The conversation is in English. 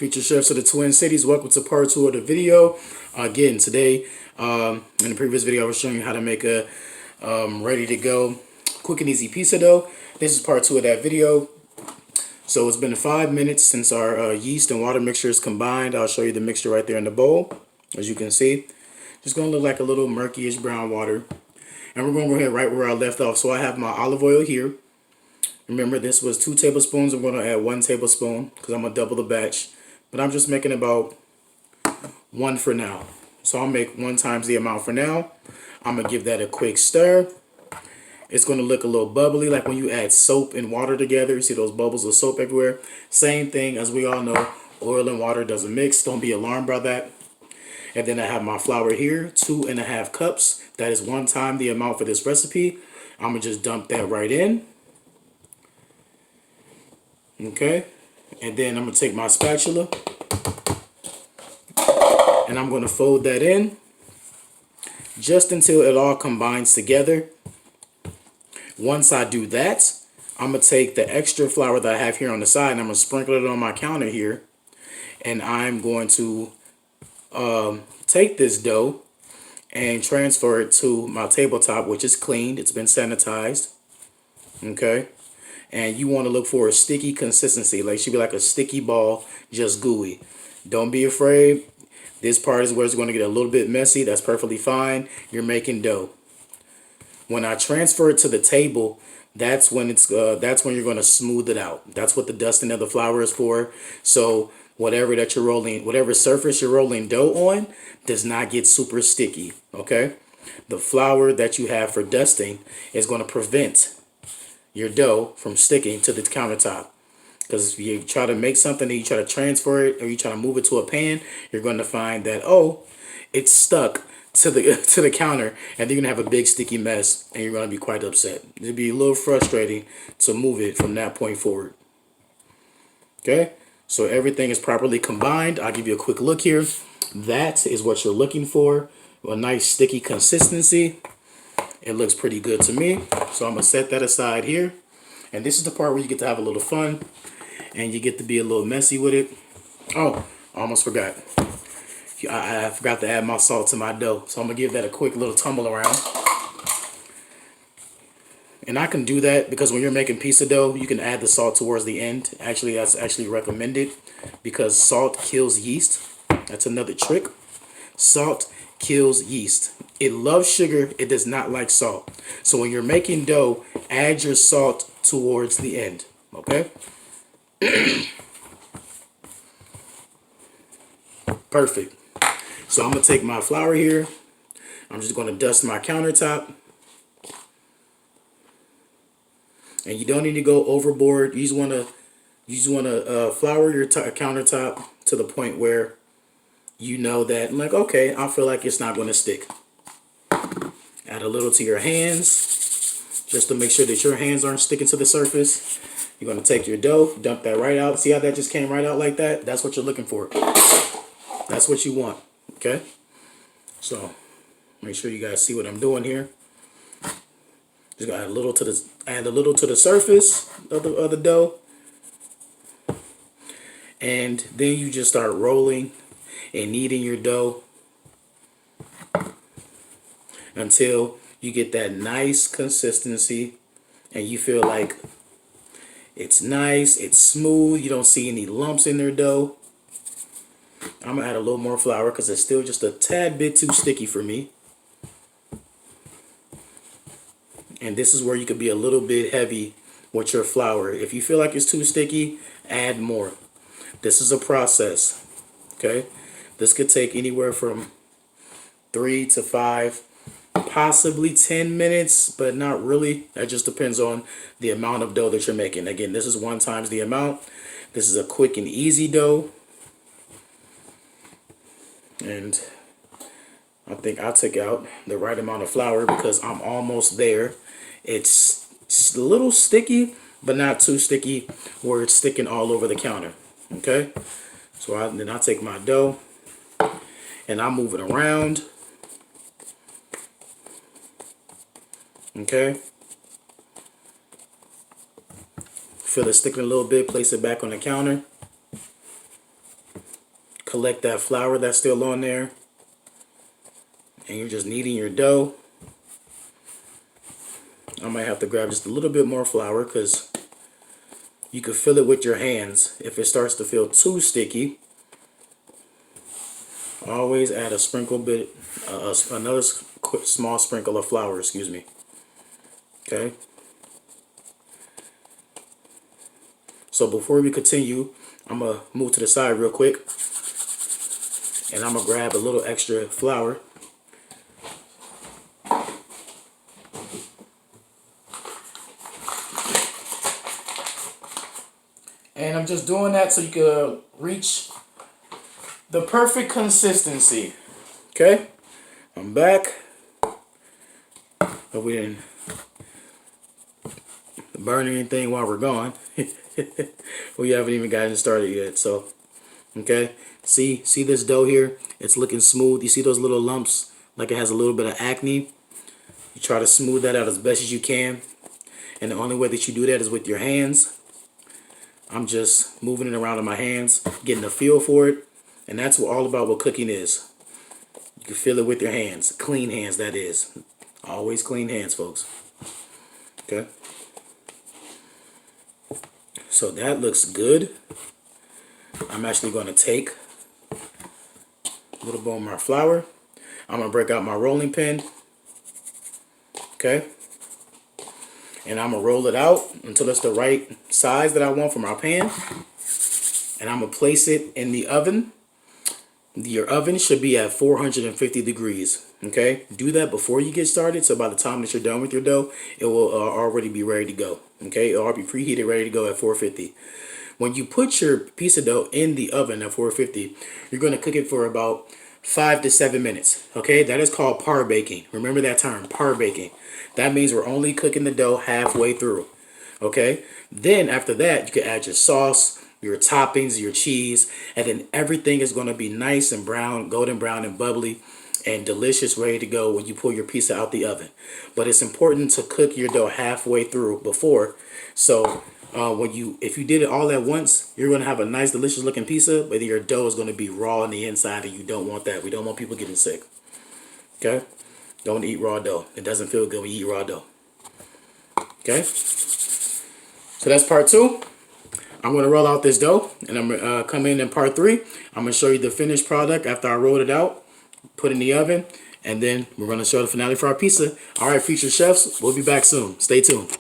Future chefs of the Twin Cities, welcome to part 2 of the video. Again, today, in the previous video, I was showing you how to make a ready to go quick and easy pizza dough. This is part 2 of that video. So it's been 5 minutes since our yeast and water mixture is combined. I'll show you the mixture right there in the bowl. As you can see, it's going to look like a little murky-ish brown water. And we're going to go ahead right where I left off. So I have my olive oil here. Remember, this was 2 tablespoons. I'm going to add 1 tablespoon because I'm going to double the batch. But I'm just making about 1 for now. So I'll make 1 times the amount for now. I'm going to give that a quick stir. It's going to look a little bubbly, like when you add soap and water together. You see those bubbles of soap everywhere. Same thing, as we all know, oil and water doesn't mix. Don't be alarmed by that. And then I have my flour here, 2½ cups. That is 1 time the amount for this recipe. I'm going to just dump that right in. Okay. And then I'm going to take my spatula and I'm going to fold that in just until it all combines together. Once I do that, I'm going to take the extra flour that I have here on the side and I'm going to sprinkle it on my counter here. And I'm going to take this dough and transfer it to my tabletop, which is cleaned. It's been sanitized. Okay. And you want to look for a sticky consistency. Like it should be like a sticky ball, just gooey. Don't be afraid. This part is where it's going to get a little bit messy. That's perfectly fine. You're making dough. When I transfer it to the table, that's when you're going to smooth it out. That's what the dusting of the flour is for. So whatever that you're rolling, whatever surface you're rolling dough on, does not get super sticky. Okay, the flour that you have for dusting is going to prevent your dough from sticking to the countertop. Because if you try to make something and you try to transfer it or you try to move it to a pan, you're going to find that, oh, it's stuck to the counter, and then you're going to have a big sticky mess and you're going to be quite upset. It'd be a little frustrating to move it from that point forward. Okay, so everything is properly combined. I'll give you a quick look here. That is what you're looking for, a nice sticky consistency. It looks pretty good to me. So I'm going to set that aside here. And this is the part where you get to have a little fun. And you get to be a little messy with it. Oh, I almost forgot. I forgot to add my salt to my dough. So I'm going to give that a quick little tumble around. And I can do that because when you're making pizza dough, you can add the salt towards the end. Actually, that's actually recommended because salt kills yeast. That's another trick. Salt kills yeast. It loves sugar. It does not like salt. So when you're making dough, add your salt towards the end. Okay? Perfect. So I'm going to take my flour here. I'm just going to dust my countertop. And you don't need to go overboard. You just want to flour your countertop to the point where you know that, like, okay, I feel like it's not going to stick. Add a little to your hands, just to make sure that your hands aren't sticking to the surface. You're going to take your dough, dump that right out. See how that just came right out like that? That's what you're looking for. That's what you want, okay? So, make sure you guys see what I'm doing here. Just going to add a little to the surface of the dough. And then you just start rolling and kneading your dough until you get that nice consistency and you feel like it's nice, it's smooth, you don't see any lumps in their dough. I'm gonna add a little more flour because it's still just a tad bit too sticky for me. And this is where you could be a little bit heavy with your flour. If you feel like it's too sticky, add more. This is a process, okay? This could take anywhere from 3 to 5, possibly 10 minutes, but not really. That just depends on the amount of dough that you're making. Again, this is 1 times the amount. This is a quick and easy dough. And I think I took out the right amount of flour because I'm almost there. It's a little sticky, but not too sticky where it's sticking all over the counter. Okay? So then I take my dough and I move it around. Okay? Feel it sticking a little bit, place it back on the counter. collect that flour that's still on there. And you're just kneading your dough. I might have to grab just a little bit more flour because you can feel it with your hands. If it starts to feel too sticky, always add a sprinkle bit, another small sprinkle of flour, excuse me. Okay. So before we continue, I'm going to move to the side real quick. And I'm going to grab a little extra flour. And I'm just doing that so you can reach the perfect consistency. Okay? I'm back. Hope we didn't burn anything while we're gone. We haven't even gotten started yet. So, okay. See this dough here? It's looking smooth. You see those little lumps like it has a little bit of acne? You try to smooth that out as best as you can. And the only way that you do that is with your hands. I'm just moving it around in my hands, getting a feel for it. And that's all about what cooking is. You can feel it with your hands. Clean hands, that is. Always clean hands, folks. Okay. So that looks good. I'm actually going to take a little bit more flour. I'm going to break out my rolling pin. Okay. And I'm going to roll it out until it's the right size that I want for my pan. And I'm going to place it in the oven. Your oven should be at 450 degrees. Okay. Do that before you get started. So by the time that you're done with your dough, it will already be ready to go. Okay. It'll already be preheated, ready to go at 450. When you put your piece of dough in the oven at 450, you're going to cook it for about 5 to 7 minutes. Okay. That is called par baking. Remember that term, par baking. That means we're only cooking the dough halfway through. Okay. Then after that, you can add your sauce, your toppings, your cheese, and then everything is going to be nice and brown, golden brown and bubbly and delicious, ready to go when you pull your pizza out the oven. But it's important to cook your dough halfway through before. So if you did it all at once, you're going to have a nice, delicious looking pizza, but your dough is going to be raw on the inside, and you don't want that. We don't want people getting sick. Okay? Don't eat raw dough. It doesn't feel good when you eat raw dough. Okay? So that's part 2. I'm going to roll out this dough, and I'm going to come in part 3. I'm going to show you the finished product after I rolled it out, put it in the oven, and then we're going to show the finale for our pizza. All right, future chefs, we'll be back soon. Stay tuned.